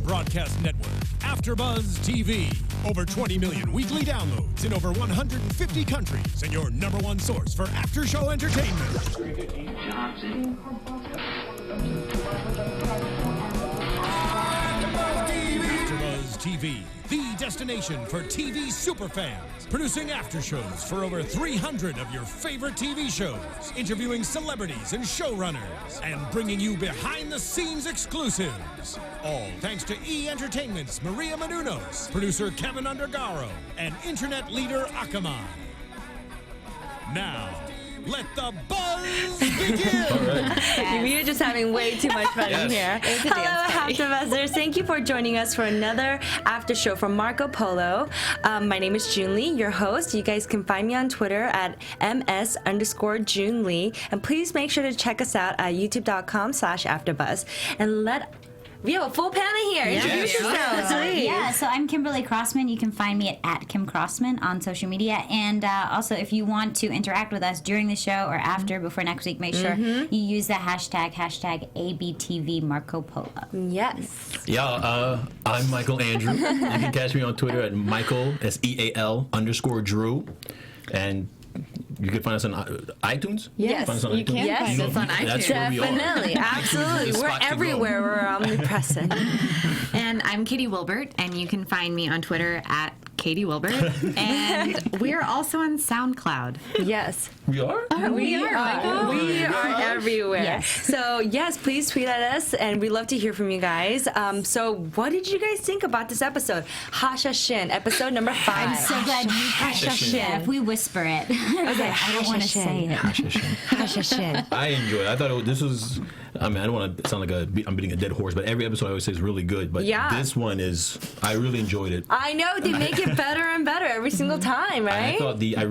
broadcast network, AFTERBUZZ TV. Over 20 million weekly downloads in over 150 countries, and your #1 source for after-show entertainment. AFTERBUZZ TV, the destination for TV superfans. Producing after-shows for over 300 of your favorite TV shows. Interviewing celebrities and showrunners. And bringing you behind-the-scenes exclusives. All thanks to E! Entertainment's Maria Menounos, producer Kevin Undergaro, and internet leader Akamai. Now, let the buzz begin! All right. We are just having way too much fun in here. Hello, AfterBuzzers. Thank you for joining us for another after show from Marco Polo. My name is June Lee, your host. You guys can find me on Twitter at ms_June Lee. And please make sure to check us out at youtube.com/AfterBuzz. And we have a full panel here. Introduce yourselves, please. Yeah, so I'm Kimberly Crossman. You can find me at Kim Crossman on social media. And also, if you want to interact with us during the show or after, before next week, make sure you use the hashtag ABTV Marco Polo. Yes. Yeah, I'm Michael Andrew. You can catch me on Twitter at Michael, SEAL_Drew. And you can find us on iTunes? Yes, find us on you iTunes? can find us on iTunes. That's where we are. Definitely, absolutely. We're everywhere. We're omnipresent. And I'm Katie Wilbert, and you can find me on Twitter at Katie Wilbert. And we're also on SoundCloud. Yes. We are? We are. We are everywhere. Yes. So, yes, please tweet at us, and we'd love to hear from you guys. So, what did you guys think about this episode? Hashashin, episode number 5. I'm so glad you Hashashin. Yeah, if we whisper it. Okay, I don't want to say it. Hashashin. I enjoyed it. I thought this was, I mean, I don't want to sound like I'm beating a dead horse, but every episode I always say is really good. But this one is, I really enjoyed it. I know, they make it better and better every single time, right? I thought I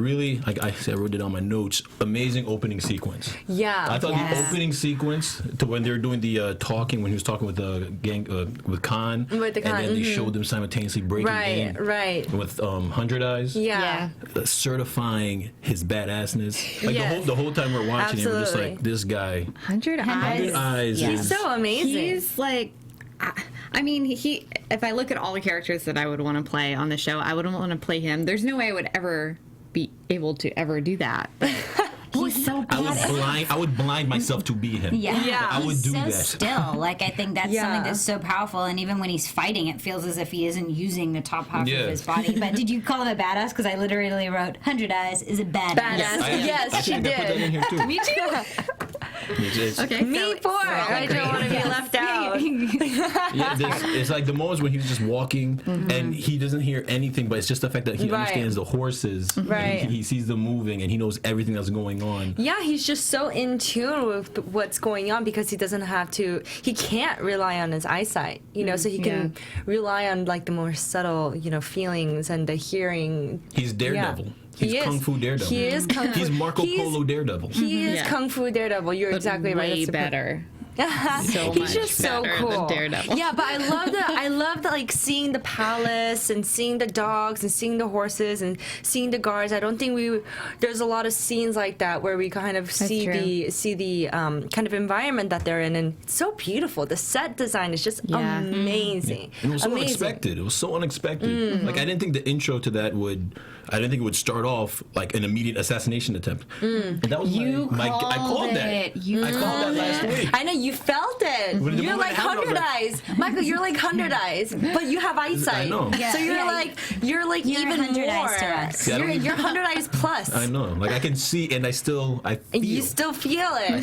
wrote it on my notes, amazing opening sequence. Yeah. I thought the opening sequence to when they were doing the talking, when he was talking with the gang, with Khan. With the Khan, and then they showed them simultaneously breaking in. Right. With 100 Eyes. Yeah. Certifying his badassness. Like the whole time we're watching him, we're just like, this guy. 100 Eyes. Is so amazing. He's like, I mean, if I look at all the characters that I would want to play on the show, I would want to play him. There's no way I would ever be able to ever do that. But he's so badass. I would blind myself to be him. Yeah. I would do so that. Still, like, I think that's something that's so powerful. And even when he's fighting, it feels as if he isn't using the top half of his body. But did you call him a badass? Because I literally wrote 100 Eyes is a badass. Yes, she I put that in here too. Me too. Okay. Me for I don't want to be left out. It's like the moments when he's just walking and he doesn't hear anything, but it's just the fact that he understands the horses. Right. And he sees them moving and he knows everything that's going on. Yeah, he's just so in tune with what's going on because he can't rely on his eyesight, so he can rely on like the more subtle, feelings and the hearing. He's Daredevil. He's Kung Fu Daredevil. He is Kung Fu. He's Marco Polo Daredevil. He is Kung Fu Daredevil. You're exactly right. Way better. He's just so cool. Than Daredevil. Yeah, but I love like seeing the palace and seeing the dogs and seeing the horses and seeing the guards. I don't think there's a lot of scenes like that where we kind of see the kind of environment that they're in, and it's so beautiful. The set design is just amazing. And it was so unexpected. It was so unexpected. Like I didn't think the intro to that I didn't think it would start off like an immediate assassination attempt. And that was I called that. I called that last week. I know you felt it. You're like 100 Eyes, Michael. You're like 100 Eyes, but you have eyesight. I know. So you're like even 100 more. eyes to us. You're 100 Eyes plus. I know. Like I can see, and I feel. You still feel it.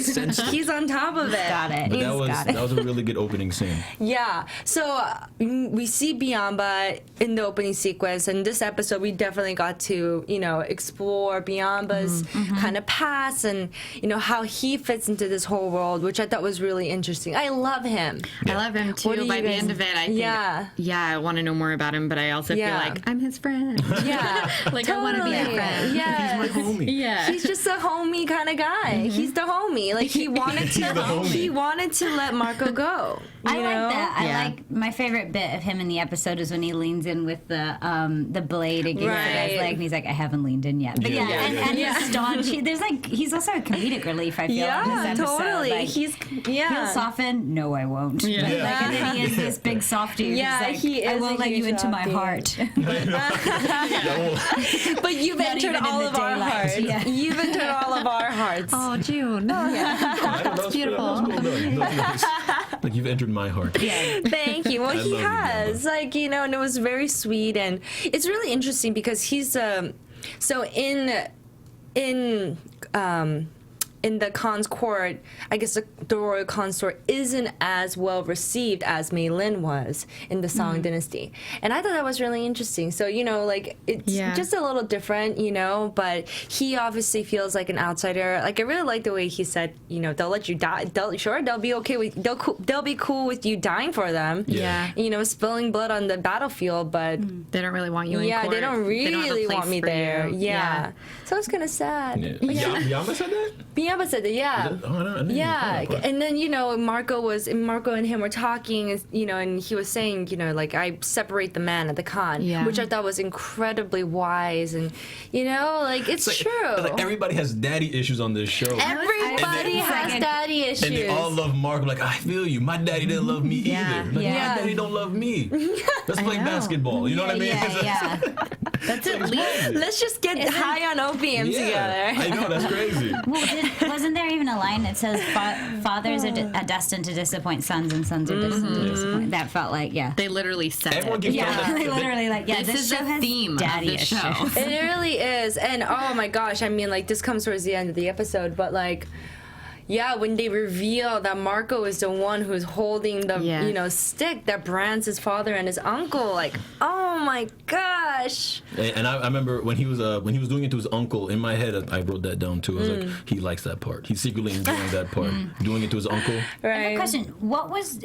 He's on top of it. Got it. But that was a really good opening scene. Yeah. So we see Biamba in the opening sequence, and this episode we definitely got to explore Biamba's kind of past and how he fits into this whole world, which I thought was really interesting. I love him. I love him too. By the end of it, I think, I want to know more about him, but I also feel like I'm his friend. Yeah, like I want to be a friend. Yeah, he's my homie. Yeah, he's just a homie kind of guy. He's the homie. Like he wanted to let Marco go. I like that. I like my favorite bit of him in the episode is when he leans in with the blade against the guy's leg, and he's like, "I haven't leaned in yet." But and he's staunch. There's like he's also a comedic relief. I feel in this episode. Totally. Like, he'll soften. No, I won't. Yeah. Like, and then he is this big softy. Yeah, like, I won't let you into my heart. But you've entered all of our hearts. Yeah. You've entered all of our hearts. Oh, June. That's beautiful. Like you've entered my heart. Yeah. Thank you. Well, he has. Like, and it was very sweet, and it's really interesting because he's so in the Khan's court, I guess the royal consort isn't as well received as Mei Lin was in the Song dynasty. And I thought that was really interesting. So, like, it's just a little different, but he obviously feels like an outsider. Like, I really like the way he said, they'll let you die. They'll be okay with, they'll be cool with you dying for them. Yeah. Spilling blood on the battlefield, but they don't really want you in court. They don't really want me there. Yeah. So it's kind of sad. Yama said that? Yama said that, yeah. And then, Marco and him were talking, and he was saying, like, I separate the man and the Khan, which I thought was incredibly wise, and, like, it's true. Like, everybody has daddy issues on this show. Everybody has daddy issues. And they all love Marco. Like, I feel you. My daddy didn't love me either. Like, my daddy don't love me. Let's play basketball. You know what I mean? Yeah. That's it. Let's just get high on opium together. I know, that's crazy. Well, wasn't there even a line that says fathers are destined to disappoint sons, and sons are destined to disappoint? That felt like, they literally said Everyone it. They literally this is the theme of the show. It really is. And oh my gosh, I mean, like, this comes towards the end of the episode, but like, when they reveal that Marco is the one who's holding the stick that brands his father and his uncle, like, oh my gosh. And I remember when he was doing it to his uncle, in my head I wrote that down too. I was like, he likes that part. He's secretly enjoying that part, doing it to his uncle. Right. I have a question. What was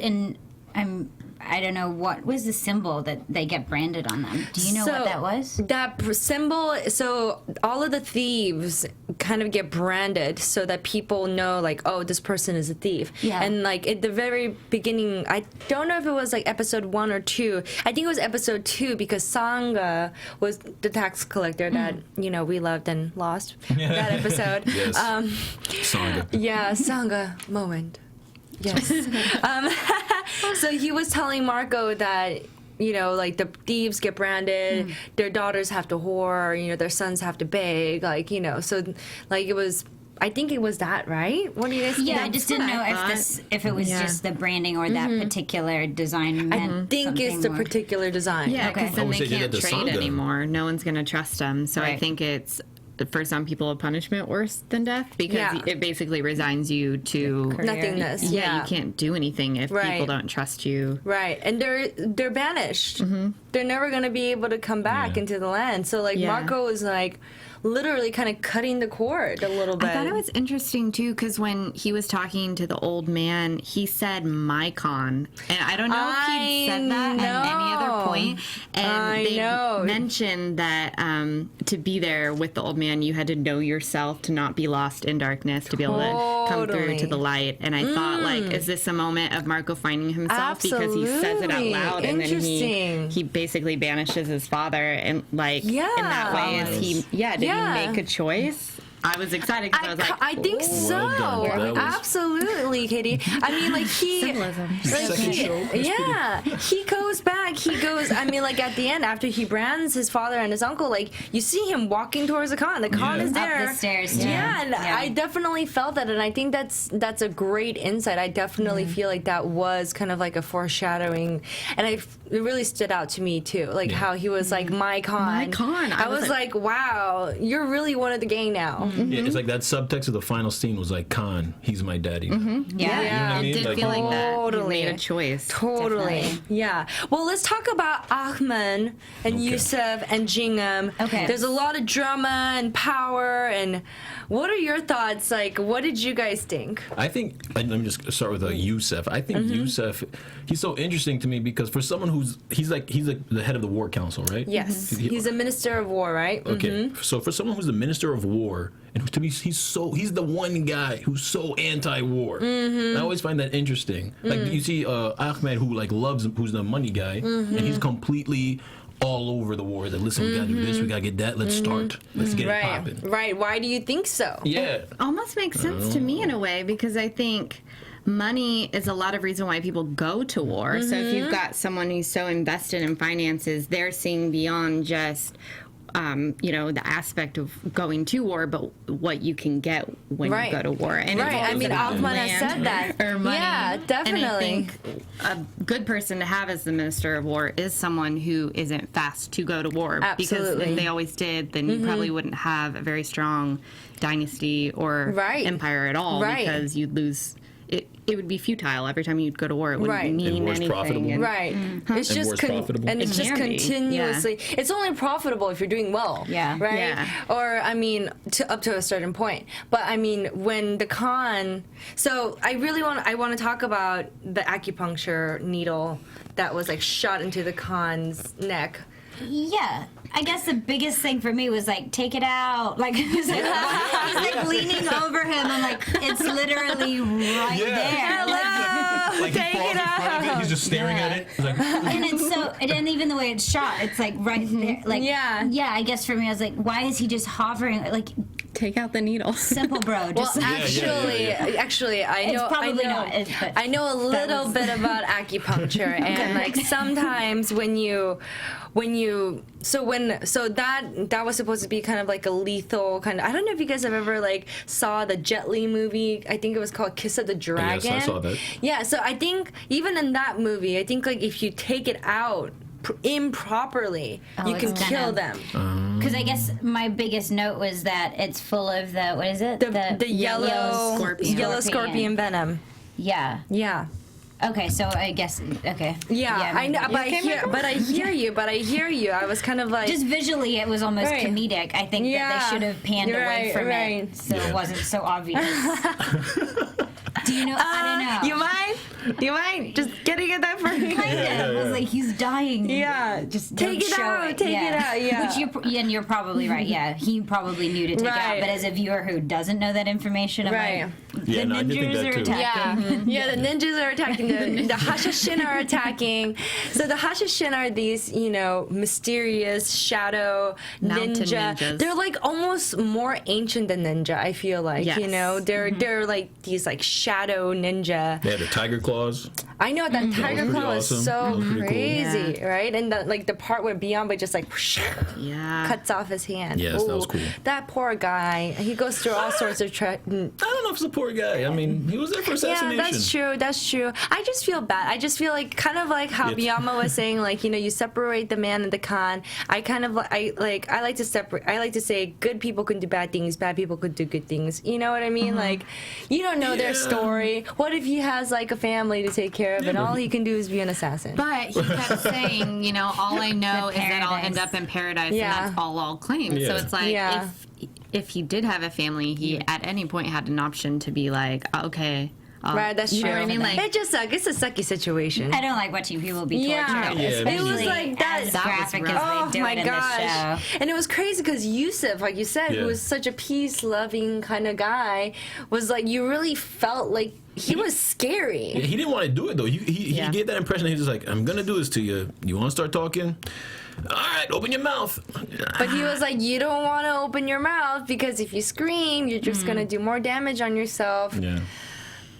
I don't know, what was the symbol that they get branded on them? Do you know what that was? That symbol, so all of the thieves kind of get branded so that people know, like, oh, this person is a thief. Yeah. And, like, at the very beginning, I don't know if it was, like, episode 1 or 2. I think it was episode 2 because Sangha was the tax collector that, we loved and lost. That episode. Yes. Sangha. Yeah, Sangha moment. Yes. So he was telling Marco that, like, the thieves get branded, their daughters have to whore, their sons have to beg, like, so, like, it was, I think it was that, right? What do you guys think? Yeah, I just didn't know if it was just the branding or that particular design meant I think it's the particular design. Yeah, because then they can't trade Sangha anymore. No one's going to trust them. So I think it's, for some people, a punishment worse than death because it basically resigns you to nothingness. Yeah, you can't do anything if people don't trust you. Right, and they're banished. They're never going to be able to come back into the land. So, like, Marco is, like, literally kind of cutting the cord a little bit. I thought it was interesting too because when he was talking to the old man, he said "my Khan," and I don't know if he'd said that at any other point. And they mentioned that to be there with the old man, you had to know yourself to not be lost in darkness, to be able to come through to the light. And I thought, like, is this a moment of Marco finding himself because he says it out loud, and then he basically banishes his father, and like in that way, is he? Yeah, did he make a choice? I was excited because I was like, I think so. Well absolutely, Katie. I mean, like, he goes back. I mean, like, at the end, after he brands his father and his uncle, like, you see him walking towards the Khan. The Khan is there. Up the stairs. And I definitely felt that, and I think that's a great insight. I definitely feel like that was kind of like a foreshadowing, and it really stood out to me too, like how he was like, my Khan. My Khan. I was like, wow, you're really one of the gang now. Yeah, it's like that subtext of the final scene was like, Khan, he's my daddy. Yeah. You know what I mean? It did feel like that. He made a choice. Totally. Definitely. Yeah. Well, let's talk about Ahmed and Yusuf and Jingham. Okay. There's a lot of drama and power, and what are your thoughts? Like, what did you guys think? I think, let me just start with Yusuf. I think Yusuf, he's so interesting to me because for someone he's like the head of the war council, right? Yes. He's a minister of war, right? Okay. So for someone who's the minister of war And to me, he's the one guy who's so anti-war. I always find that interesting. Like you see Ahmed, who like loves, who's the money guy, and he's completely all over the war. That listen, we gotta do this, we gotta get that. Let's start. Let's get it popping. Right. Why do you think so? Yeah. Almost makes sense to me in a way, because I think money is a lot of reason why people go to war. So if you've got someone who's so invested in finances, they're seeing beyond just the aspect of going to war, but what you can get when you go to war. And I mean, Ahmed has said that. Or money. Yeah, definitely. And I think a good person to have as the Minister of War is someone who isn't fast to go to war. Absolutely. Because if they always did, then you probably wouldn't have a very strong dynasty or empire at all, because you'd lose. It would be futile every time you'd go to war. It wouldn't mean anything. Profitable. It's just continuously. Yeah. It's only profitable if you're doing well. Yeah. Right. Yeah. Or I mean, up to a certain point. But I mean, when the Khan. So I want to talk about the acupuncture needle that was like shot into the Khan's neck. Yeah. I guess the biggest thing for me was like, take it out. Like, he's like leaning over him. I'm like, it's literally right there. Like take it out. He's just staring at it. Like, And it's so, and even the way it's shot, it's like right there. Like, yeah, I guess for me, I was like, why is he just hovering? Like, take out the needle. Simple, bro. Just Actually, I know. I know a little bit about acupuncture, and like sometimes that was supposed to be kind of like a lethal kind of. I don't know if you guys have ever like saw the Jet Li movie. I think it was called Kiss of the Dragon. Yes, I saw that. Yeah, so I think even in that movie, I think like if you take it out improperly, you can kill them. Because I guess my biggest note was that it's full of the yellow scorpion venom. Yeah. Yeah. Okay, so I guess Yeah, I know, but I hear you. I was kind of like, just visually, it was almost comedic. I think that they should have panned away from it, so it wasn't so obvious. Do you know? I don't know. You mind? Just getting at that for me. Kind of. I was like, he's dying. Yeah. Just take it out. Take it out. Yeah. And you're probably right. Yeah. He probably knew to take it out. But as a viewer who doesn't know that information, I'm like, the ninjas are attacking. Yeah, the ninjas are attacking. The Hashashin are attacking. So the Hashashin are these, mysterious shadow ninjas. They're like almost more ancient than ninja, I feel like. Yes. They're like these like shadow ninja. They had the tiger claws. I know that tiger claw was so crazy, cool. right? And the part where Beyonce just like cuts off his hand. Yes, that was cool. That poor guy. He goes through all sorts of. I don't know if it's a poor guy. I mean, he was there for assassination. Yeah, that's true. I just feel bad. I just feel like kind of like how Biyama was saying, like you separate the man and the Khan. I like to separate. I like to say good people can do bad things, bad people could do good things. You know what I mean? Like you don't know their story. What if he has like a family to take care of, and all he can do is be an assassin? But he kept saying, all I know is that I'll end up in paradise, and that's all I'll claim. So it's like if he did have a family, he at any point had an option to be like, okay. Right, that's true. You know what I mean? Like, it just sucks. It's a sucky situation. I don't like watching people be tortured. It was like that. As graphic as they do it in this show. And it was crazy because Yusuf, like you said, who was such a peace-loving kind of guy, was like, you really felt like he was scary. Yeah, he didn't want to do it, though. He gave that impression. He was like, I'm going to do this to you. You want to start talking? All right, open your mouth. But he was like, you don't want to open your mouth because if you scream, you're just going to do more damage on yourself. Yeah.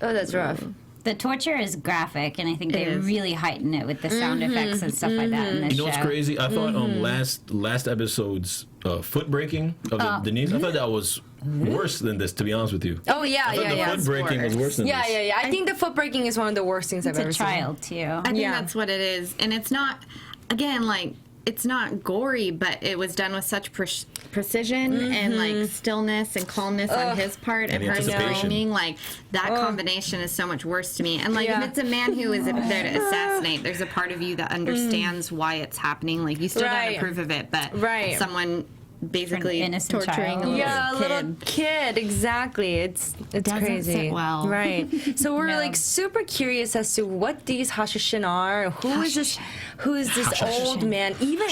Oh, that's rough. The torture is graphic, and I think they really heighten it with the sound effects and stuff like that in this show. You know what's crazy? I thought last episode's foot breaking of Denise, I thought that was worse than this, to be honest with you. Oh, yeah, the foot breaking was worse than this. Yeah. I think the foot breaking is one of the worst things I've ever seen. It's a child, too. I think that's what it is. And it's not, again, like, it's not gory, but it was done with such precision and like stillness and calmness on his part, and her screaming. Like that combination is so much worse to me. And like if it's a man who is there to assassinate, there's a part of you that understands why it's happening. Like you still don't approve of it, but someone basically innocent torturing child. a little kid. Exactly. It's Doesn't crazy. sit well. Right. So we're No. like super curious as to what these Hashashin are. Who is this old man? Even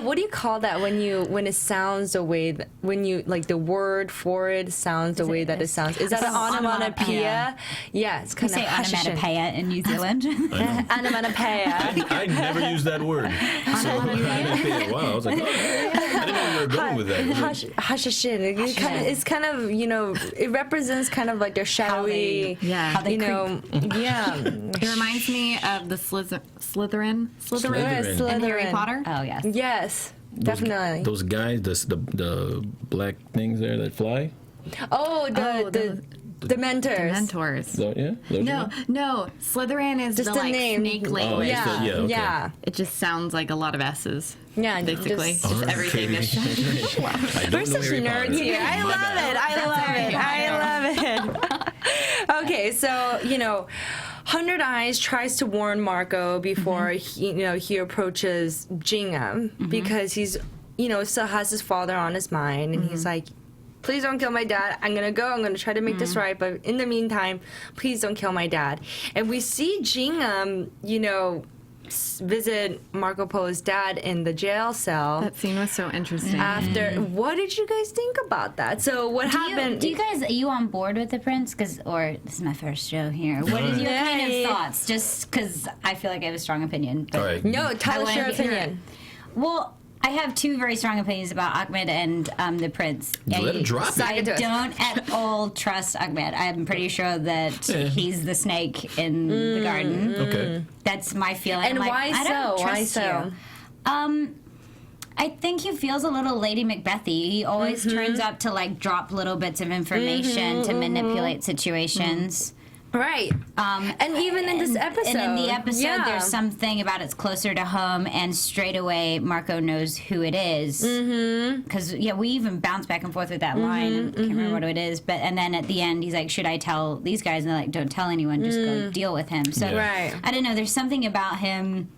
what do you call that when it sounds the way when you like the word for it sounds the way that it sounds? Is that an onomatopoeia? Yeah, it's kind Say of Hashashin. onomatopoeia in New Zealand. Onomatopoeia. I never used that word. So wow, I was like, oh, I didn't know you were going with that. Hashashin. It's kind of it represents kind of like their shadowy. how they It reminds me of the Slytherin in Harry Potter. Oh yes. Yes, definitely. Those guys, the black things there that fly. The mentors. Mentors. So, yeah. No. Slytherin is Just the the like name. snake language. okay. Yeah. It just sounds like a lot of S's. Yeah, Basically, just- just everything is. I don't We're know such Harry Potter. nerds here. I My love bad. it. I love it. Okay, so Hundred Eyes tries to warn Marco before he approaches Jingham because he's still has his father on his mind, and he's like, please don't kill my dad. I'm going to try to make this right, but in the meantime, please don't kill my dad. And we see Jingham, visit Marco Polo's dad in the jail cell. That scene was so interesting. What did you guys think about that? So what happened? Are you on board with the prince? Or this is my first show here. What is your kind of thoughts? Just because I feel like I have a strong opinion. But All right. No, tell us I your wanna hear opinion. Well, I have two very strong opinions about Ahmed and the prince. Let him drop it. I don't at all trust Ahmed. I'm pretty sure that he's the snake in the garden. Okay. That's my feeling. And I'm like, why I don't so? Why trust so? you. I think he feels a little Lady Macbethy. He always turns up to like drop little bits of information to manipulate situations. Right. And even in this episode. And in the episode, yeah. there's something about it's closer to home, and straight away, Marco knows who it is. Because, we even bounce back and forth with that line. I can't remember what it is. And then at the end, he's like, should I tell these guys? And they're like, don't tell anyone. Just go deal with him. So, Right. I don't know. There's something about him.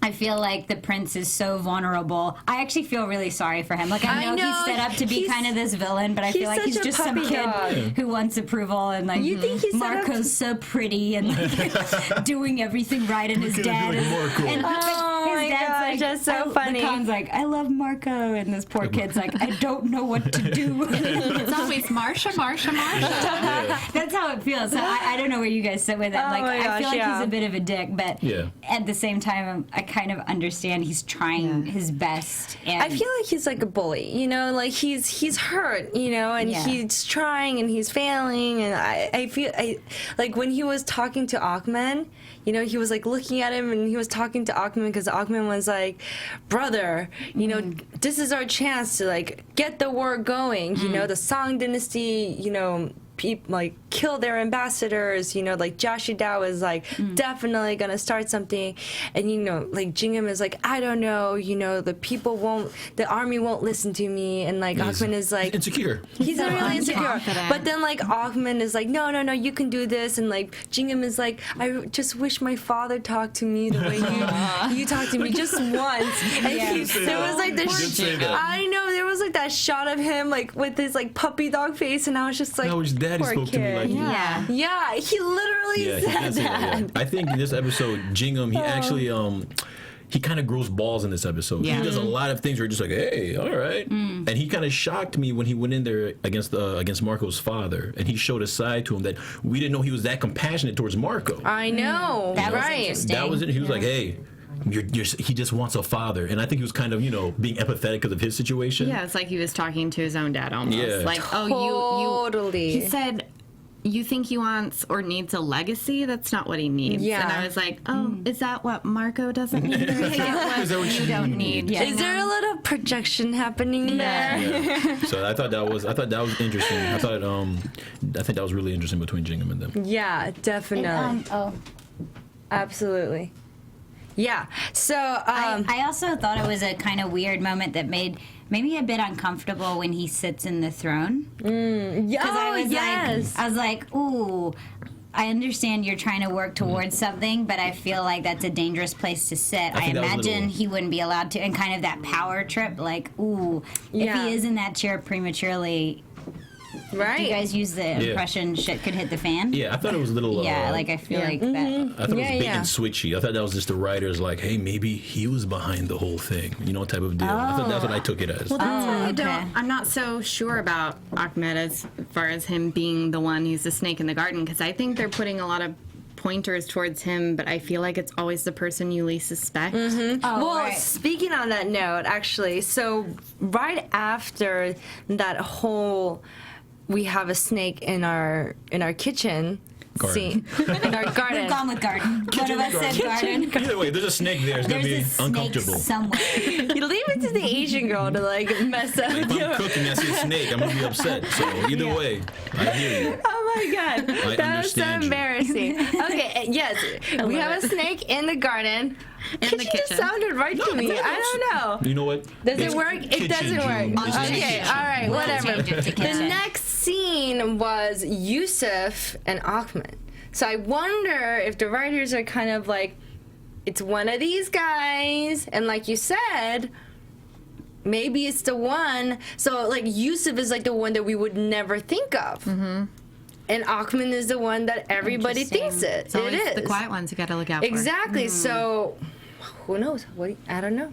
I feel like the prince is so vulnerable. I actually feel really sorry for him. Like, I know he's set up to be kind of this villain, but I feel like such he's a just some puppy kid dog. who wants approval. And like, You think he's set up Marco's so pretty and like, doing everything right, and his dad is. And Oh my gosh, that's so funny. The Khan's like, I love Marco, and this poor kid's like, I don't know what to do. It's always Marsha. That's how it feels. So I don't know where you guys sit with it. Like, my I gosh, feel like yeah. he's a bit of a dick, but at the same time, I kind of understand he's trying his best. And I feel like he's like a bully, like he's hurt, and he's trying and he's failing, and I feel like when he was talking to Ahmed, he was like looking at him and he was talking to Ahmed because Ahmed was like, brother, this is our chance to like get the war going, the Song dynasty, people like kill their ambassadors, like Jashida was like definitely gonna start something, and like Jingham is like, I don't know, the army won't listen to me, and like Ahmed is like insecure. He's really insecure. confident. But then like Ahmed is like, no, you can do this, and like Jingham is like, I just wish my father talked to me the way you talked to me just once. And there was like this I know there was like that shot of him like with his like puppy dog face, and I was just like, No, his daddy poor spoke to me kid. like Yeah, he literally said that. I think in this episode, Jingham, he actually he kind of grows balls in this episode. Yeah. He does a lot of things where you're just like, hey, all right. And he kind of shocked me when he went in there against Marco's father, and he showed a side to him that we didn't know he was that compassionate towards Marco. I know, That was right? interesting. That was it. He was like, hey. He just wants a father, and I think he was kind of being empathetic because of his situation. Yeah, it's like he was talking to his own dad almost. Yeah. Like, Totally. He said, you think he wants or needs a legacy? That's not what he needs. Yeah. And I was like, is that what Marco doesn't need? Or is that Is that what you you don't need? need? Is there a little projection happening there? Yeah. So I thought that was interesting. I think that was really interesting between Jingham and them. Yeah, definitely. Absolutely. Yeah. So I also thought it was a kind of weird moment that made me a bit uncomfortable when he sits in the throne. yes. I was like, ooh. I understand you're trying to work towards something, but I feel like that's a dangerous place to sit. I imagine he wouldn't be allowed to, and kind of that power trip, like, ooh, if he is in that chair prematurely. Right. Do you guys use the impression shit could hit the fan? Yeah, I thought it was a little. I feel like that. I thought it was big and switchy. I thought that was just the writers like, hey, maybe he was behind the whole thing, type of deal. I thought that's what I took it as. Well, that's why I'm not so sure about Ahmed as far as him being the one who's the snake in the garden, because I think they're putting a lot of pointers towards him, but I feel like it's always the person you least suspect. Speaking on that note, actually, so right after that whole we have a snake in our kitchen scene. In our garden. We've gone with garden. One of us said garden. Either way, there's a snake there. It's going to be uncomfortable. Somewhere. You leave it to the Asian girl to mess up. If I'm cooking, I see a snake, I'm going to be upset. So either way, I hear you. Oh my God. That was so embarrassing. Okay, yes. We have a snake in the garden. Kitchen just sounded right to me. I don't know. You know what? Does it work? It doesn't work. Okay, all right, whatever. The next scene was Yusuf and Ahmed. So I wonder if the writers are kind of like, it's one of these guys, and like you said, maybe it's the one. So like Yusuf is like the one that we would never think of. Mm-hmm. And Ahmed is the one that everybody thinks it is. The quiet ones you got to look out for. Exactly. So, who knows? I don't know.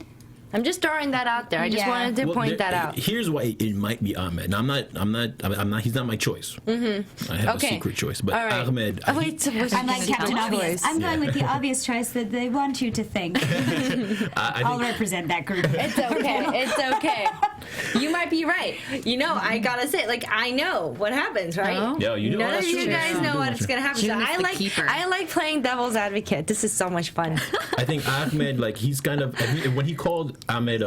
I'm just throwing that out there. I just wanted to point that out. Here's why it might be Ahmed. Now, I'm not. He's not my choice. Mm-hmm. I have a secret choice, but Ahmed. I'm like Captain Obvious. I'm going with the obvious choice that they want you to think. I'll represent that group. It's okay. It's okay. You might be right. I gotta say, I know what happens, right? Oh. Yeah, you know. None of you guys know what's gonna happen. So I like playing devil's advocate. This is so much fun. I think Ahmed, he's kind of when he called Ahmed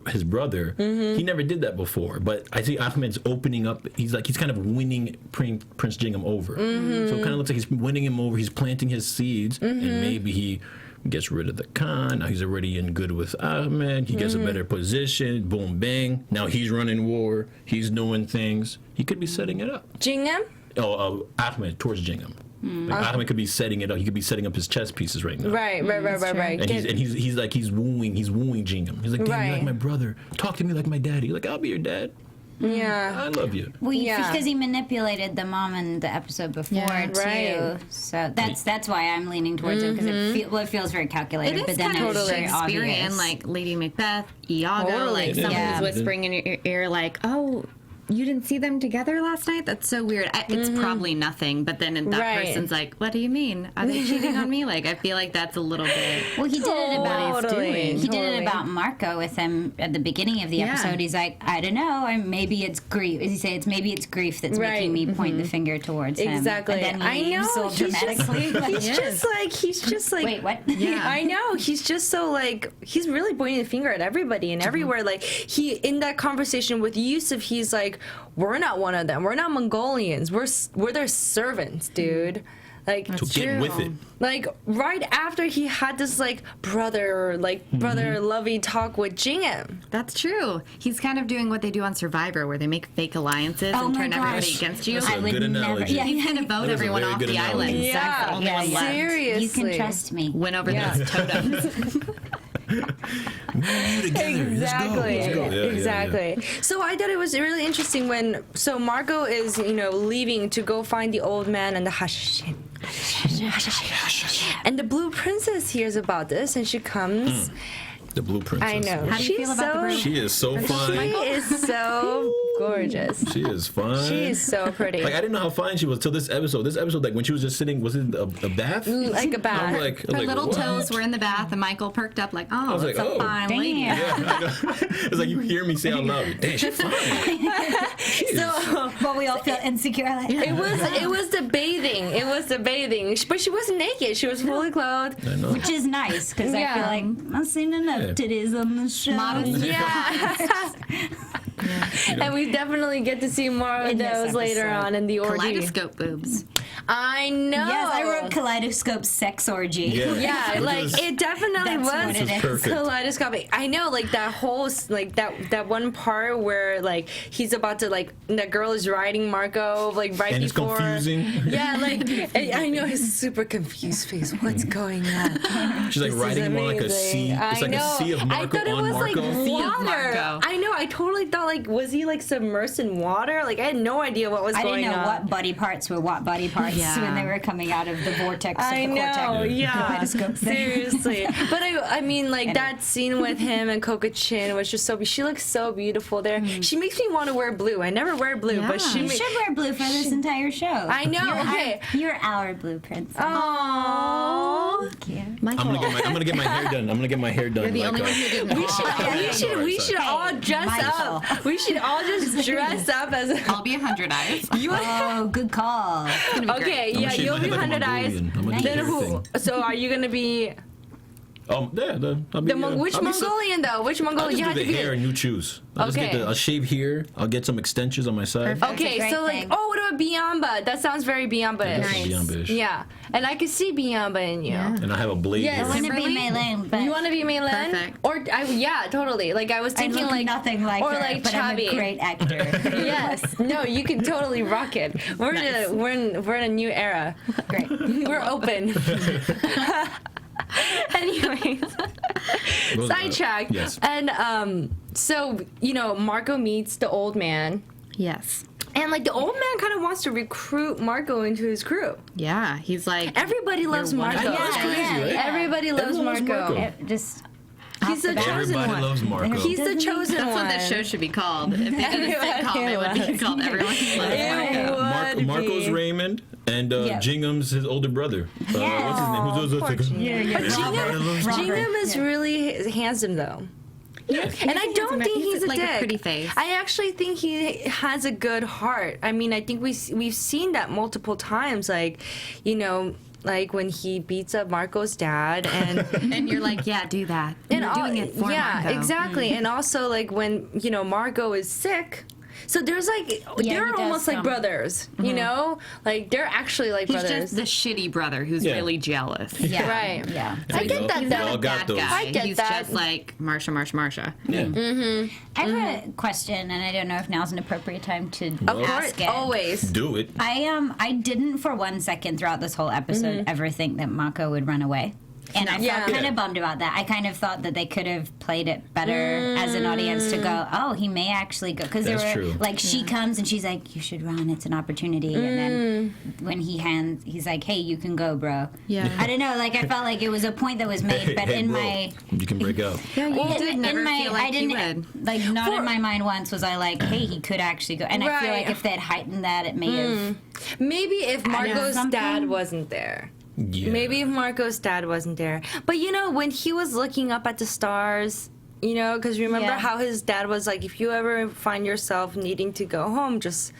his brother, he never did that before. But I see Ahmed's opening up. He's kind of winning Prince Jingham over. Mm-hmm. So it kind of looks like he's winning him over. He's planting his seeds, and maybe he gets rid of the Khan. Now he's already in good with Ahmed. He gets a better position. Boom, bang. Now he's running war. He's doing things. He could be setting it up. Jingham? Ahmed towards Jingham. Ahmed could be setting it up. He could be setting up his chess pieces right now. Right. And he's wooing Jingham. He's like, damn, you're like my brother. Talk to me like my daddy. Like, I'll be your dad. Yeah. I love you. Well, because he manipulated the mom in the episode before, too. Right. So that's why I'm leaning towards him, because it feels very calculated. It is but then kind of very Shakespearean, obvious. like Lady Macbeth, Iago, someone who's whispering in your ear, like, oh, you didn't see them together last night? That's so weird. It's probably nothing, but then that person's like, what do you mean? Are they cheating on me? I feel like that's a little bit. Well, he did it about Marco with him at the beginning of the episode. He's like, I don't know, maybe it's grief. As he say, maybe it's grief that's making me point the finger towards him. Exactly. And then I know. So dramatically. He's just like. Wait, what? Yeah. I know. He's just so he's really pointing the finger at everybody and everywhere. He in that conversation with Yusuf, he's like, we're not one of them. We're not Mongolians. We're their servants, dude. So get with it. Right after he had this brother lovey talk with Jingham. That's true. He's kind of doing what they do on Survivor, where they make fake alliances and turn everybody against you. That's a good analogy. You kind of vote everyone off the island. Yeah, seriously. You can trust me. Win over those totems. Exactly. Let's go. Exactly. Yeah. So I thought it was really interesting when Marco is leaving to go find the old man and the Hashishin. And the Blue Princess hears about this and she comes. The Blue Princess. I know. How do you feel about the Blue? She is so fine. She is so gorgeous. She is fine. She is so pretty. I didn't know how fine she was till this episode. This episode, when she was just sitting, was it a bath? Like a bath. Her little toes were in the bath, and Michael perked up like, oh, that's a fine lady. Yeah, it's like you hear me say out loud, damn, she's fine. But we all feel insecure. It was the bathing. It was the bathing. But she wasn't naked. She was fully clothed. I know. Which is nice, because I feel like I've seen enough titties on the show. And we definitely get to see more of those later on in the orgy. Kaleidoscope boobs. I know. Yes, I wrote kaleidoscope sex orgy. Yeah, like it definitely was perfect. kaleidoscopic. I know, like that whole like that one part where like he's about to like the girl is riding Marco like right and before. it's confusing. Yeah, like I know his super confused face. What's going on? She's like riding him on like a sea. It's like a sea of Marco I thought it on was Marco. like water. Marco. I know. I totally thought like was he like submersed in water? Like I had no idea what was I going on. didn't know what body parts were what body parts when they were coming out of the vortex of I the know, cortex. yeah. Kaleidoscope thing. Seriously. But I mean, like that scene with him and Coca Chin was just so. She looks so beautiful there. She makes me want to wear blue. I never wear blue, but she You should wear blue for this entire show. I know. Okay. You're our blue princess. Oh. Thank you. I'm gonna get my hair done. I'm gonna get my hair done. You're the only one who didn't. We should all dress Michael. up. We should all just dress up as. I'll be 100 Eyes. Oh, good call. Okay, yeah, shave you'll my be head like a 100 Eyes. Mongolian. I'm gonna do Then who? everything. So are you gonna be I'll be, which I'll be Mongolian though? Which I'll Mongolian? just You do have the to be. hair and you choose. I'll shave here. I'll get some extensions on my side. Perfect. Okay, That's a so great like, thing. oh, what about Biamba? That sounds very Biamba-ish. That's Biamba-ish. Yeah, and I could see Biamba in you. Yeah. And I have a blade Yes. here. I want to be Kimberly? Maylin, but You want to be Maylin? Perfect. Or yeah, totally. Like I was I thinking look like nothing like or her, like but I'm Chabi. a great actor. Yes. No, you can totally rock it. We're in a new era. Great. We're open. Anyways, sidetrack. Yes. And so Marco meets the old man, Yes. and like the old man kind of wants to recruit Marco into his crew. Yeah, he's like. Everybody loves one of Marco. I know, it's crazy, right? Everybody loves Everyone loves Marco. Marco. It just He's the chosen Everybody one. loves Marco. He's the Doesn't he? chosen That's one. what this show should be called. If they did a sitcom, it would be called Everyone Loves Marco. would Marco's be. Raymond, and Yeah. Jingham's his older brother. What's his name? Who's those? Jingham is really handsome though. And I don't think he's a like dick. a pretty face. I actually think he has a good heart. I mean, I think we've seen that multiple times. Like, like when he beats up Marco's dad, and And you're like, yeah, do that. And you're doing it for yeah, Marco. exactly. And also like when Marco is sick. So there's like he they're does almost like come. brothers, like they're actually like He's brothers. just the shitty brother who's Yeah. really jealous. yeah, Right. Yeah. I get that He's though. all not a got bad those. guy. I get He's that. just like Marsha. Yeah. I have a question, and I don't know if now's an appropriate time to Of course, ask it. always. Do it. I didn't for 1 second throughout this whole episode ever think that Mako would run away. And I Yeah. felt kind Yeah. of bummed about that. I kind of thought that they could have played it better as an audience to go, oh, he may actually go. Because there That's were, true. like, she comes and she's like, you should run, it's an opportunity. And then when he's like, hey, you can go, bro. Yeah. I don't know, like, I felt like it was a point that was made, but Hey, in bro, my... you can break out. Yeah, you in- did in never my, feel like I didn't, you would. like, not in my mind once was I like, hey, he could actually go. And I feel Right. like if they had heightened that, it may have... Maybe if Marco's something. dad wasn't there. Yeah. Maybe if Marco's dad wasn't there. But when he was looking up at the stars, because remember Yeah. how his dad was like, if you ever find yourself needing to go home, just,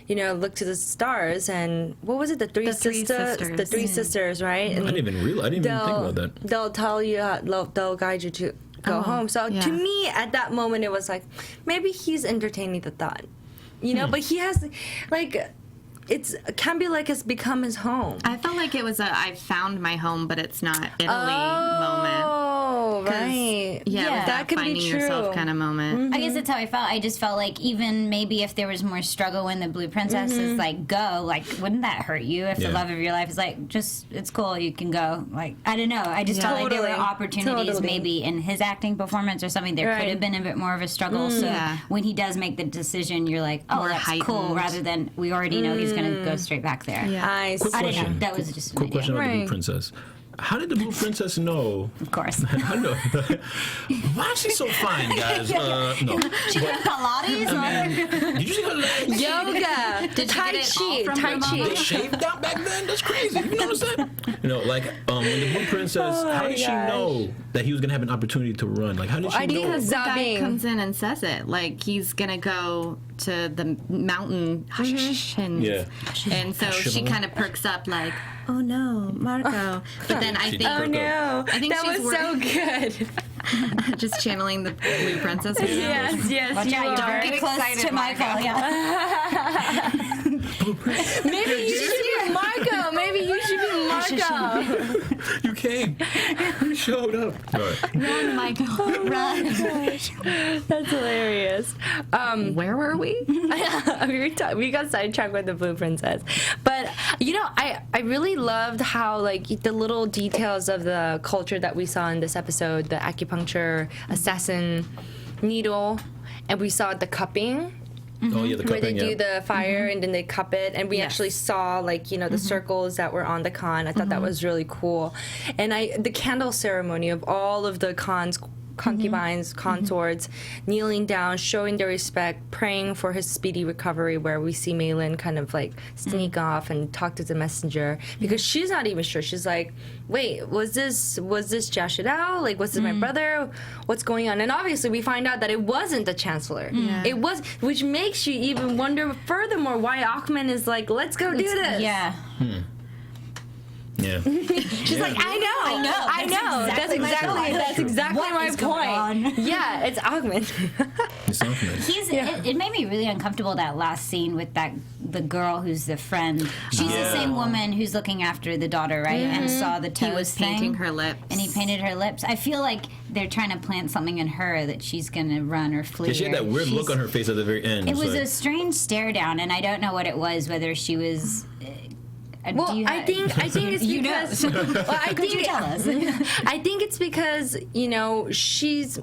look to the stars. And what was it? The three sisters. The three sisters, right? And I didn't even think about that. They'll tell you, they'll guide you to go home. So yeah. to me, at that moment, it was like, maybe he's entertaining the thought, But he has, like, it can be like it's become his home. I felt like it was I found my home, but it's not Italy moment. Oh, 'Cause, right. Yeah, that could finding be true. yourself kind of moment. I guess that's how I felt. I just felt like even maybe if there was more struggle when the Blue Princess is like, go, like, wouldn't that hurt you if the Yeah. love of your life is like, just, it's cool, you can go. Like, I don't know. I just felt like there were Totally. opportunities Totally. maybe in his acting performance or something. There Right. could have been a bit more of a struggle. So Yeah. when he does make the decision, you're like, oh, More that's cool, heightened. rather than we already know he's going to go straight back there. Yeah. I see. I don't know. Question. That was just an Quick idea. question about the Blue Right. Princess. How did the Blue Princess know? Of course. I know. Why is she so fine, guys? No. She did Pilates? Did you see her legs? Yoga. Did you Tai get it all Chi. from Tai your Chi. mama? They shaved out back then? That's crazy. You notice that? When the Blue Princess, Oh how my did she gosh. know that he was going to have an opportunity to run? Like, how did she I think know? it's The guy Zabbing. comes in and says it. Like, he's going to go to the mountain. Yeah. And so she kind of perks up like, oh no, Marco. But then I She think, did Oh perk no, I think that she's was so good. just channeling the Blue Princess. right now. Yes, Watch you out, are. you're very get close excited, to Michael. Marco. Yeah. Maybe you should see Marco Marco. You came. You showed up. All right. Run, Michael, run. That's hilarious. Where were we? We got sidetracked with the Blue Princess, but I really loved how like the little details of the culture that we saw in this episode, the acupuncture, assassin, needle, and we saw the cupping. Oh yeah, the cupping. Where they do the fire and then they cup it, and we actually saw like the circles that were on the Khan. I thought that was really cool, and the candle ceremony of all of the Khan's concubines, consorts, kneeling down, showing their respect, praying for his speedy recovery, where we see Malin kind of like sneak off and talk to the messenger because she's not even sure. She's like, wait, was this Jashidao? Like, was this my brother? What's going on? And obviously we find out that it wasn't the chancellor. It was, which makes you even wonder furthermore why Ahmed is like, let's go do this. Yeah. Yeah. She's like, I know. That's exactly my point. Yeah, it's Ahmed. It's Ahmed. It made me really uncomfortable, that last scene with the girl who's the friend. She's the same woman who's looking after the daughter, right? And saw the toes He was painting her lips. And he painted her lips. I feel like they're trying to plant something in her that she's going to run or flee. Yeah, she had that weird look on her face at the very end. It was a strange stare down, and I don't know what it was, whether she was... Well, I think it's because. Well, I think you tell us? I think it's because she's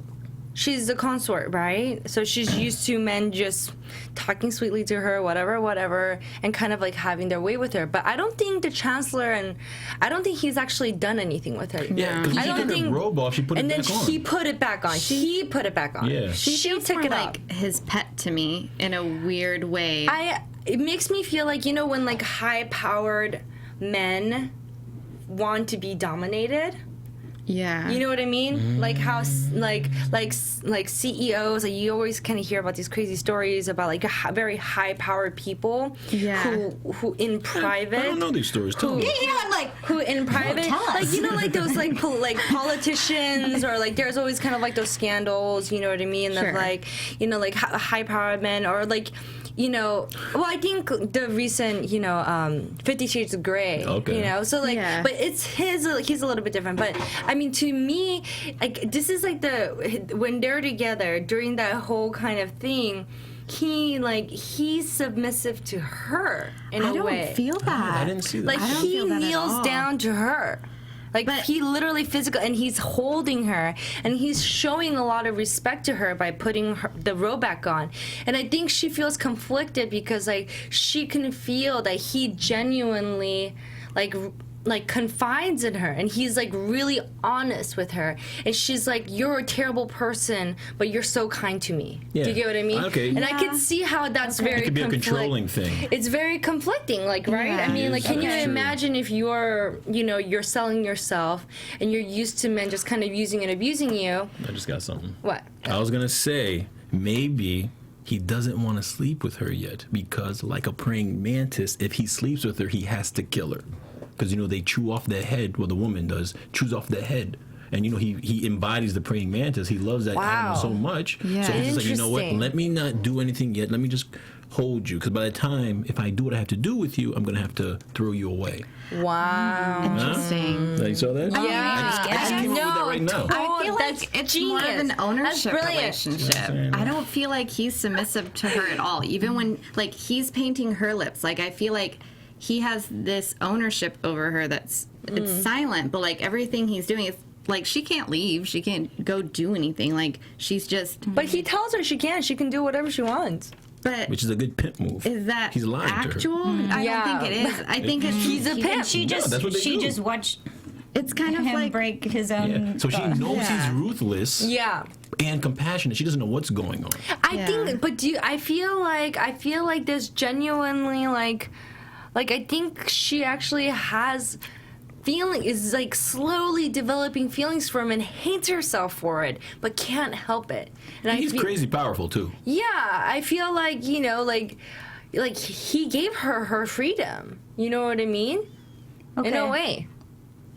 a consort, right? So she's used to men just talking sweetly to her, whatever, and kind of like having their way with her. But I don't think the chancellor I don't think he's actually done anything with her. Yeah, because she took the robe off, she put it back on. And then he put it back on. He put it back on. Yeah. She took it like off. his pet to me in a weird way. It makes me feel like, when like high-powered men want to be dominated. Yeah. You know what I mean? Like how like CEOs, like you always kind of hear about these crazy stories about like very high-powered people who in private. I don't know these stories. Tell me. Who in private, like those like politicians, or like there's always kind of like those scandals. You know what I mean? Sure. Of like like high-powered men, or like. Well, I think the recent, 50 Shades of Grey, so like, but it's he's a little bit different. But I mean, to me, like, this is like when they're together during that whole kind of thing, he's submissive to her in a way. I don't feel that. I didn't see that. Like, he kneels down to her. Like, he literally physical, and he's holding her, and he's showing a lot of respect to her by putting the robe back on. And I think she feels conflicted because, like, she can feel that he genuinely, like confides in her, and he's like really honest with her, and she's like, you're a terrible person, but you're so kind to me. Do you get what I mean? Okay. And I can see how that's very it could be a controlling thing. It's very conflicting, like, right? Yeah. I mean, like, can you That's true. imagine if you're you're selling yourself and you're used to men just kind of using and abusing you? I just got something. What? I was gonna say maybe he doesn't want to sleep with her yet because, like a praying mantis, if he sleeps with her, he has to kill her. Because, they chew off the head, well, the woman does, chews off the head. And, he embodies the praying mantis. He loves that animal so much. Yeah. So he's just like, you know what, Interesting. let me not do anything yet. Let me just hold you. Because by the time, if I do what I have to do with you, I'm going to have to throw you away. Wow. Interesting. You saw that? Yeah. I just came up with that right now. I feel That's like it's genius. more of an ownership That's brilliant. relationship. I don't feel like he's submissive to her at all. Even when, like, he's painting her lips. Like, I feel like he has this ownership over her that's it's silent, but like everything he's doing is like she can't leave, she can't go do anything. Like she's just. But he tells her she can do whatever she wants. But Which is a good pimp move. is that He's lying actual? to her. I don't think it is. I think it's He's a pimp. She No, just that's what they do. watched it's kind of him like break his own. Yeah. So she thought. knows he's ruthless Yeah. and compassionate. She doesn't know what's going on. I think, but I feel like there's genuinely like I think she actually has is like slowly developing feelings for him and hates herself for it, but can't help it. And He's crazy powerful too. Yeah, I feel like like he gave her freedom. You know what I mean? Okay. In a way.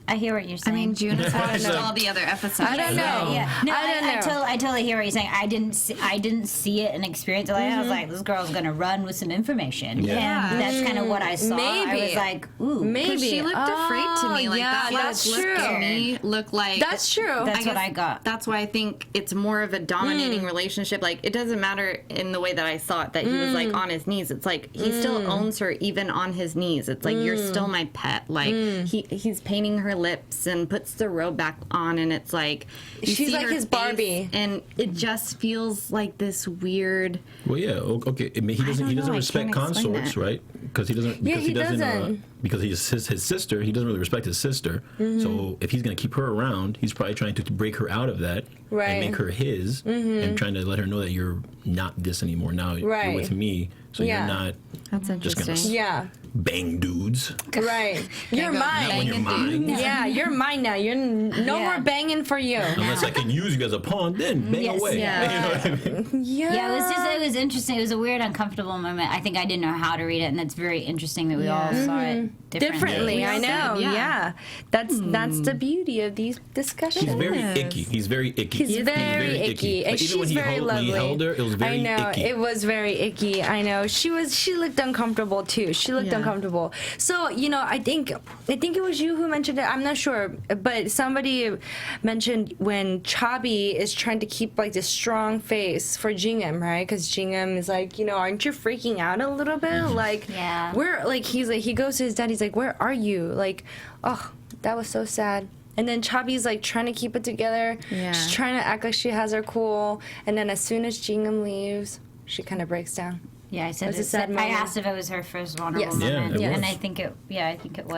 I hear what you're saying. I mean, June has watched all the other episodes. I don't know. Yeah. No, I totally hear what you're saying. I didn't see it and experience it like that. I was like, this girl's gonna run with some information. Yeah. And that's kind of what I saw. Maybe. I was like, ooh. Maybe. She looked afraid to me. Like, yeah, that's true. To me looked like... That's true. That's what I got. That's why I think it's more of a dominating relationship. Like, it doesn't matter in the way that I saw it that he was, like, on his knees. It's like, he still owns her even on his knees. It's like, you're still my pet. Like, he's painting her lips and puts the robe back on, and it's like... She's like his Barbie. And it just feels like this weird... Well, yeah, okay. I mean, he doesn't respect consorts, right? Because he doesn't. Because he doesn't. Because he's his sister. He doesn't really respect his sister. So if he's going to keep her around, he's probably trying to break her out of that and make her his, and trying to let her know that you're not this anymore. Now you're with me, so you're not. That's interesting. Just gonna bang dudes. Right. You're mine. Not when you're mine. Yeah, you're mine now. You're no more banging for you. Unless I can use you as a pawn, then bang away. Yeah. You know what I mean? Yeah, it was interesting. It was a weird, uncomfortable moment. I think I didn't know how to read it, and that's very interesting that we all saw it differently. Yeah. I know. Yeah. That's the beauty of these discussions. He's very icky. He's very icky. He's very icky. And Like, even she's very lovely. when he held her, it was very I know. icky. It was very icky. I know. She looked uncomfortable too. She looked uncomfortable. So, I think it was you who mentioned it. I'm not sure, but somebody mentioned when Chabi is trying to keep like this strong face for Jingham, right? Because Jingham is like, aren't you freaking out a little bit? Like, where, like, he goes to his dad. He's like, where are you? Like, oh, that was so sad. And then Chabi's like trying to keep it together. Yeah. She's trying to act like she has her cool. And then as soon as Jingham leaves, she kind of breaks down. Yeah, I said It was a sad I moment. asked if it was her first vulnerable Yes. moment, Yeah, it was. and I think it was.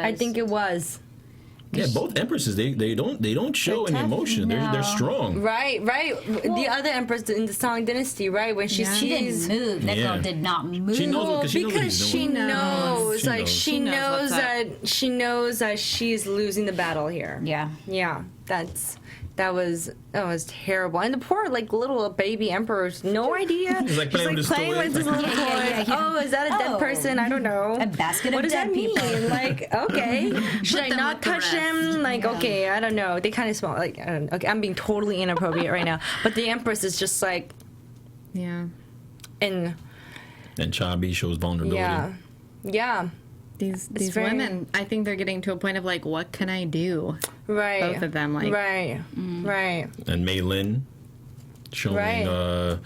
I think it was. Yeah, both empresses they don't show any tough. emotion. They're strong. Right. The other empress in the Song Dynasty, right? When she she didn't move. That girl did not move. She knows because she knows She knows that she's losing the battle here. Yeah. Yeah. That was terrible. And the poor like little baby emperor's no idea. He's like playing with his little toy. Yeah. Oh, is that a dead person? I don't know. A basket What of does that dead people. mean? Like, okay, should I them not with the touch rest. him? Like, okay, I don't know. They kind of smell like I don't know. Okay, I'm being totally inappropriate right now. But the empress is just like, and Chabi shows vulnerability. yeah. These very- women, I think they're getting to a point of like, what can I do? Right. Both of them, like, right. And Mei Lin showing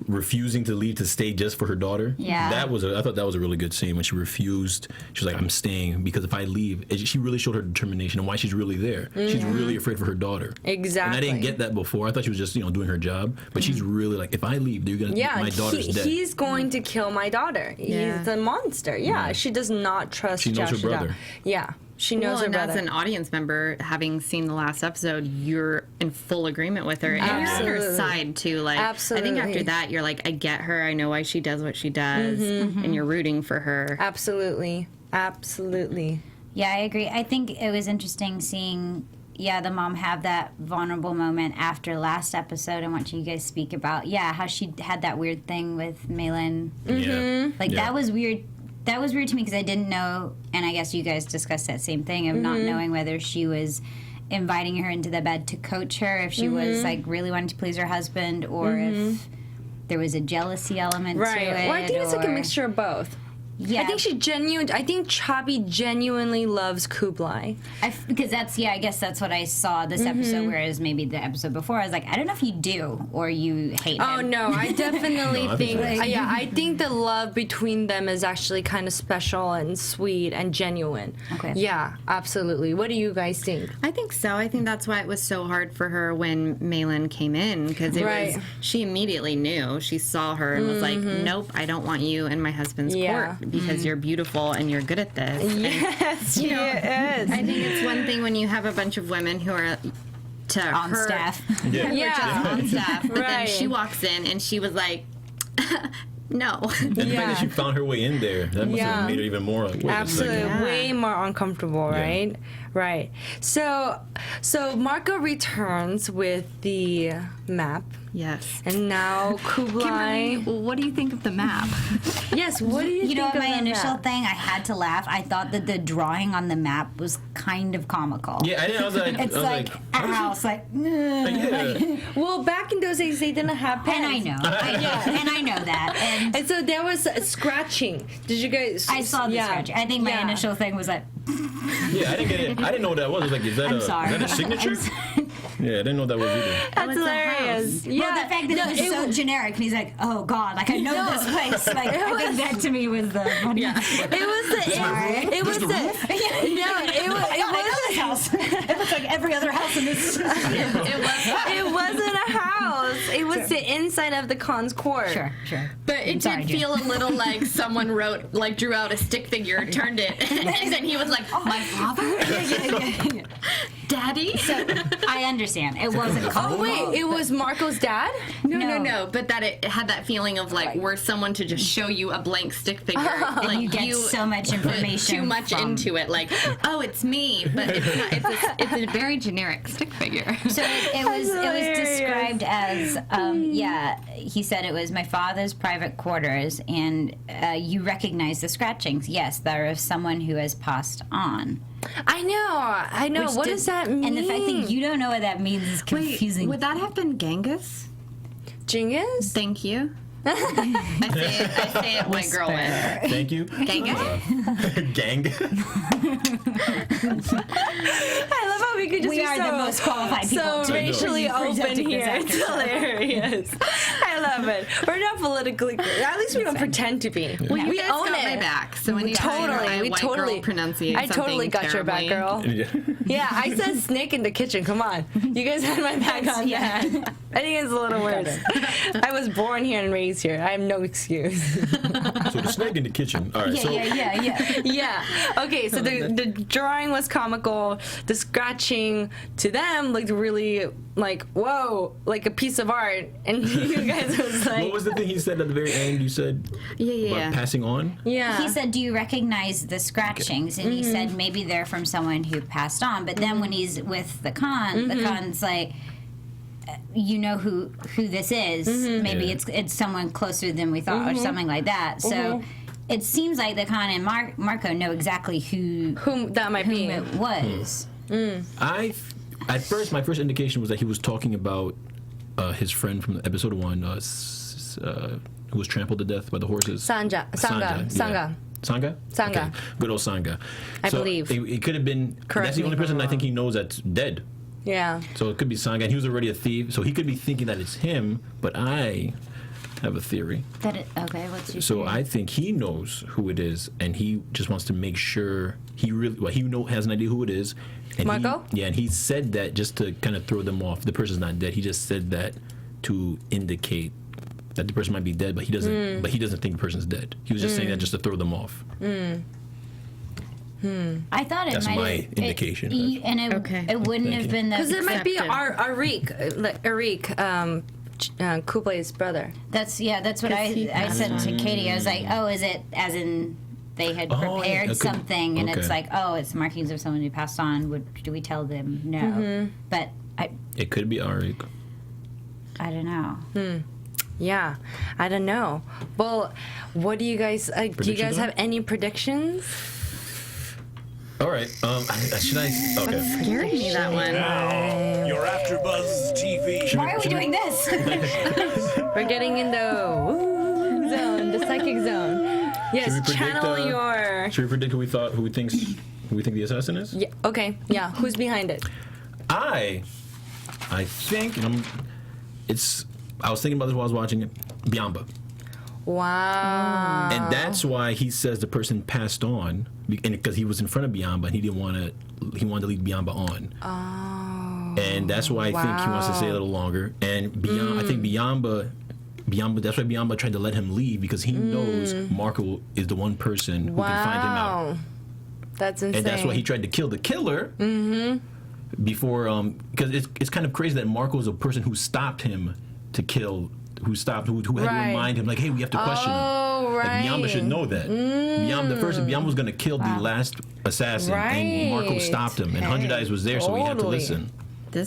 refusing to leave to stay just for her daughter. Yeah. I thought that was a really good scene when she refused. She was like, I'm staying because if I leave, she really showed her determination and why she's really there. She's really afraid for her daughter. Exactly. And I didn't get that before. I thought she was just doing her job, but she's really like, if I leave, they're gonna my daughter's dead. He's going to kill my daughter. Yeah. He's a monster. Yeah, she does not trust She knows her Xiao brother. Shida. Yeah, she knows her and brother. as an audience member, having seen the last episode, you're in full agreement with her, and you're on Absolutely. her side too. Like, I think after that, you're like, I get her. I know why she does what she does, and you're rooting for her. Absolutely. Yeah, I agree. I think it was interesting seeing, the mom have that vulnerable moment after last episode and what you guys speak about. Yeah, how she had that weird thing with Malin. That was weird. That was weird to me because I didn't know, and I guess you guys discussed that same thing of not knowing whether she was inviting her into the bed to coach her, if she was like really wanting to please her husband, or if there was a jealousy element to it. Well, I think it's like a mixture of both. Yeah. I think Chabi genuinely loves Kublai. Because I guess that's what I saw this episode, whereas maybe the episode before, I was like, I don't know if you do or you hate him. Oh, no, I definitely No, I think, think so. I think the love between them is actually kind of special and sweet and genuine. Okay. Yeah, absolutely. What do you guys think? I think so. I think that's why it was so hard for her when Malin came in, because she immediately knew. She saw her and was like, nope, I don't want you in my husband's court because you're beautiful and you're good at this. Yes, And, she is. I think it's one thing when you have a bunch of women who are on her, staff. Yeah. on staff, but then Right. she walks in and she was like, no. And the fact that she found her way in there, that must have made her even more like, wait Absolutely, a second. way more uncomfortable, right? Right. So Marco returns with the map. Yes. And now Kublai. Kimberly, what do you think of the map? Yes, what do you think know, of my the initial map? thing, I had to laugh. I thought that the drawing on the map was kind of comical. Yeah, I was like, It's like a house, like. yeah. Well, back in those days, they didn't have pens. And I know, and I know that, And so there was scratching. Did you guys? I saw the scratch. I think my initial thing was like. Yeah, I didn't get it. I didn't know what that was. I was like, is that is that a signature? Yeah, I didn't know what that was either. That's hilarious. Well, the fact that it was so generic, and he's like, "Oh God, like I know this place." Like I think that to me was the funny. It was the. It was the. No, it was. I know this house. It looks like every other house in this. It wasn't a house. It was the inside of the Khan's court. Sure. But it did feel a little like someone drew out a stick figure, turned it, and then he was like, "My father, Daddy." So I understand. It wasn't. Oh wait, it was Marco's dad? No. But that it had that feeling of like, were someone to just show you a blank stick figure, like you get so much information. Too much into it, like, oh, it's me, but it's not. It's a very generic stick figure. So it was described as he said it was my father's private quarters, and you recognize the scratchings. Yes, they're of someone who has passed on. I know. What does that mean? And the fact that you don't know what that means is confusing. Wait, would that have been Genghis? Genghis? Thank you. I say it white girl way. Thank you. Genghis? Gang. I love how we could just We be are so, the most qualified people so to racially be open presenting here. this It's hilarious. I love it. We're not politically correct. At least we don't pretend to be. Well, you We guys own got it. my back. So when you We white totally girl pronunciate I totally something got your back, terribly. girl. Yeah, I said snake in the kitchen. Come on. You guys had my back on that. I think it's a little worse. I was born here and raised here. I have no excuse. So the snake in the kitchen. All right. Yeah. Yeah. Okay, so the drawing was comical. The scratching to them looked really like, whoa, like a piece of art. And you guys was like... What was the thing he said at the very end? You said about passing on? Yeah. He said, "Do you recognize the scratchings?" And he said, "Maybe they're from someone who passed on." But then when he's with the Khan, the Khan's like, "You know who this is? Maybe it's someone closer than we thought, or something like that." So it seems like the Khan and Marco know exactly whom that might be. it was. At first, my first indication was that he was talking about his friend from episode 1, who was trampled to death by the horses. Sangha. Yeah. Sangha? Okay. Good old Sangha. I believe. It could have been. That's the only person I think he knows that's dead. Yeah. So it could be Sangha. And he was already a thief, so he could be thinking that it's him. But I have a theory. What's your So theory? I think he knows who it is, and he just wants to make sure he has an idea who it is. And Marco? And he said that just to kind of throw them off. The person's not dead. He just said that to indicate that the person might be dead, but he doesn't. But he doesn't think the person's dead. He was just saying that just to throw them off. I thought it That's might. my indication. It wouldn't have been the. Because it might be Arik, Kublai's brother. That's what I said to Katie. I was like, "Oh, is it as in they had prepared something, and it's like, oh, it's markings of someone who passed on? Do we tell them no?" But It could be Arik. I don't know. Yeah, I don't know. Well, what do you guys? Do you guys have any predictions? All right. Should I? Okay. Scared me, that one. Your AFTERBUZZ TV. Why are we doing this? We're getting in the woo zone, the psychic zone. Yes, channel your. Should we predict who we think the assassin is? Yeah. Okay. Yeah. Who's behind it? I think, and I was thinking about this while I was watching it. Biamba. Wow. And that's why he says the person passed on, because he was in front of Biamba and he wanted to lead Biamba on. Oh. And that's why I think he wants to stay a little longer. And I think Biamba, that's why Biamba tried to let him leave, because he knows Marco is the one person who can find him out. That's insane. And that's why he tried to kill the killer. Before, because it's kind of crazy that Marco is a person who stopped him to kill, who had to remind him, like, hey, we have to question him. Oh, right. Like, Biamba should know that. Biamba was going to kill the last assassin, and Marco stopped him, and 100 Eyes was there, so he had to listen.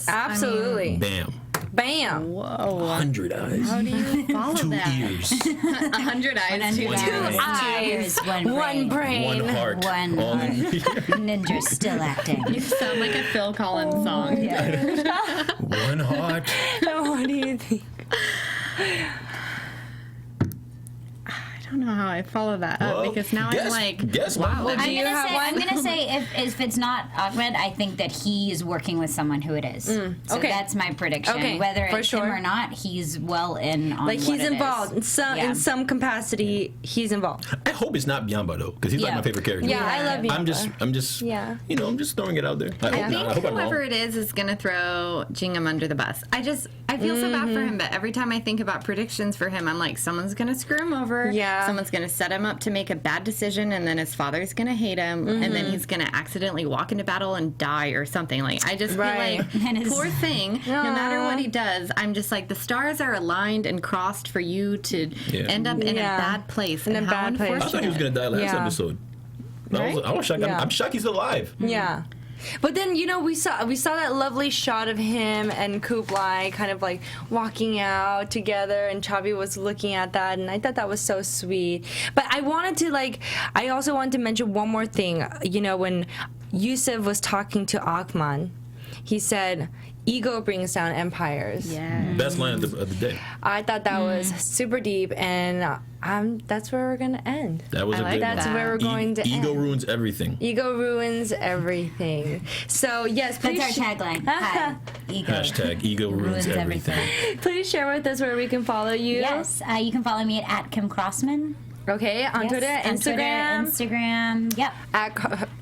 Absolutely. Bam. Bam. Whoa. 100 eyes. How do you follow 2 that? ears. 100 eyes. 2 One ears. brain. Eyes, one brain. One heart. One All heart. in- Ninja's still acting. You sound like a Phil Collins song. One heart. What do you think? I don't know how I follow that up Well, because now I'm like, guess wow. one. Do you have I'm one? gonna say if it's not Ahmed, I think that he is working with someone who it is. So okay. that's my prediction. Okay, Whether for it's sure. him or not, he's well in on Like what he's it involved is. in some capacity. He's involved. I hope it's not Biamba though, because he's like Yeah. my favorite character. Yeah, I love you. I'm just, Yeah. you know, I'm just throwing it out there. I hope not. I hope I'm Whoever wrong. it is gonna throw Jingham under the bus. I feel so bad for him, but every time I think about predictions for him, I'm like, someone's gonna screw him over. Yeah. Someone's gonna set him up to make a bad decision, and then his father's gonna hate him, and then he's gonna accidentally walk into battle and die or something. Like I just Right. feel like And his- poor thing. No matter what he does, I'm just like the stars are aligned and crossed for you to Yeah. end up in Yeah. a bad place. In a and how bad place. I thought he was gonna die last Yeah. episode. Right? I was shocked. Yeah. I'm shocked he's alive. Yeah. But then we saw that lovely shot of him and Kublai kind of like walking out together, and Chavi was looking at that, and I thought that was so sweet. But I also wanted to mention one more thing. When Yusuf was talking to Ahmad, he said, "Ego brings down empires." Yeah. Best line of the day. I thought that was super deep, and that's where we're gonna end. That was I a like good That's one. where we're going to Ego end. ruins everything. Ego ruins everything. So yes, That's please our tagline. Hi. Ego. Hashtag ego ruins everything. Please share with us where we can follow you. Yes, you can follow me at Kim Crossman. Okay, on Yes, Twitter, on Instagram, Instagram. Yep.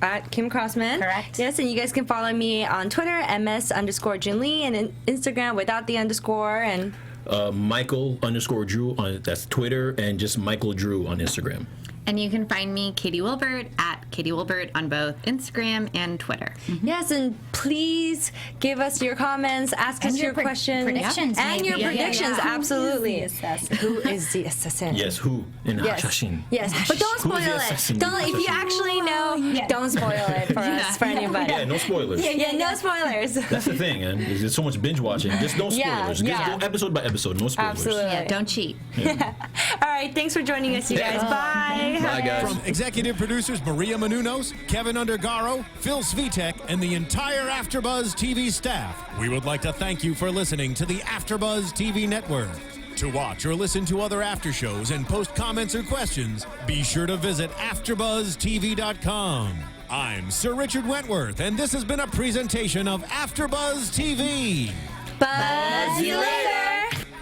at Kim Crossman. Correct. Yes, and you guys can follow me on Twitter, ms_Junli, and in Instagram without the underscore, and Michael_Drew on that's Twitter, and just Michael Drew on Instagram. And you can find me, Katie Wilbert, at Katie Wilbert on both Instagram and Twitter. yes, and please give us your comments, ask And us your your questions, predictions, and your maybe. predictions. Yeah. Absolutely. Who is the assassin? Who is the assassin? Yes, who in Yes. Hashashin? Yes, but don't Who spoil is the it. assassin? Don't. If you actually know, Yeah. don't spoil it for us, for anybody. Yeah, no spoilers. Yeah, no spoilers. That's the thing, man. There's so much binge watching. Just no spoilers. Yeah, Just yeah. go episode by episode. No spoilers. Absolutely. Yeah, don't cheat. All right, thanks for joining us, you guys. Bye. Bye, guys. From executive producers Maria Menounos, Kevin Undergaro, Phil Svitek, and the entire AfterBuzz TV staff, we would like to thank you for listening to the AfterBuzz TV network. To watch or listen to other after shows and post comments or questions, be sure to visit AfterBuzzTV.com. I'm Sir Richard Wentworth, and this has been a presentation of AfterBuzz TV. Buzz you later.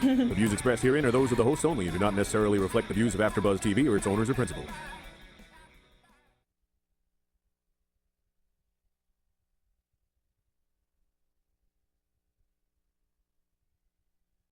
The views expressed herein are those of the hosts only and do not necessarily reflect the views of AfterBuzz TV or its owners or principals.